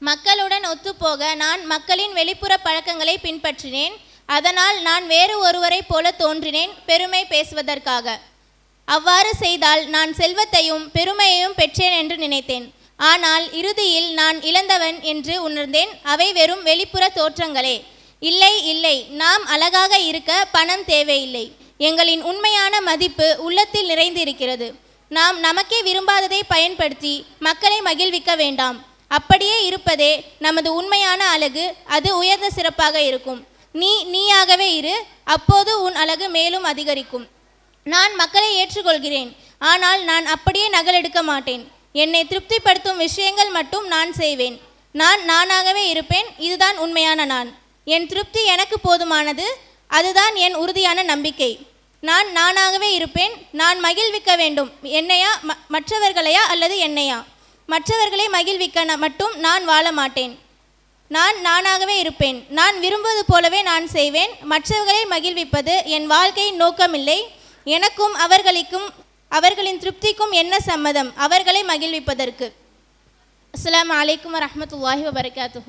மக்களுடன் ஒத்துப்போக நான் மக்களின் வெளிப்புற பழக்கங்களை பின்பற்றினேன். அதனால் நான் வேறு ஒருவரை போல தோன்றினேன், பெருமை பேசுவதற்காக. அவ்வாறு செய்தால் நான் செல்வத்தையும் பெருமையையும் பெற்றேன் என்று நினைத்தேன். ஆனால் இறுதியில் நான் இழந்தவன் என்று உணர்ந்தேன். அவை வெறும் வெளிப்புற தோற்றங்களே. இல்லை இல்லை, நாம் அழகாக இருக்க பணம் தேவையில்லை. எங்களின் உண்மையான மதிப்பு உள்ளத்தில் நிறைந்திருக்கிறது. நாம் நமக்கே விரும்பாததை பயன்படுத்தி மக்களை மகிழ்விக்க வேண்டாம். அப்படியே இருப்பதே நமது உண்மையான அழகு. அது உயர்ந்த சிறப்பாக இருக்கும். நீயாகவே இரு, அப்போது உன் அழகு மேலும் அதிகரிக்கும். நான் மக்களை ஏற்றுக்கொள்கிறேன், ஆனால் நான் அப்படியே நகலெடுக்க மாட்டேன். என்னை திருப்திப்படுத்தும் விஷயங்கள் மட்டும் நான் செய்வேன். நான் நானாகவே இருப்பேன். இதுதான் உண்மையான நான். என் திருப்தி எனக்கு போதுமானது. அதுதான் என் உறுதியான நம்பிக்கை. நான் நானாகவே இருப்பேன். நான் மகிழ்விக்க வேண்டும். என்னையா, மற்றவர்களையா அல்லது என்னையா? மற்றவர்களை மகிழ்விக்க மட்டும் நான் வாழ மாட்டேன். நான் நானாகவே இருப்பேன். நான் விரும்புவது போலவே நான் செய்வேன். மற்றவர்களை மகிழ்விப்பது என் வாழ்க்கையின் நோக்கமில்லை. எனக்கும் அவர்களின் திருப்திக்கும் என்ன சம்மதம் அவர்களை மகிழ்விப்பதற்கு? அஸ்ஸலாமு அலைக்கும் வரஹ்மத்துல்லாஹி வபரகாத்துஹு.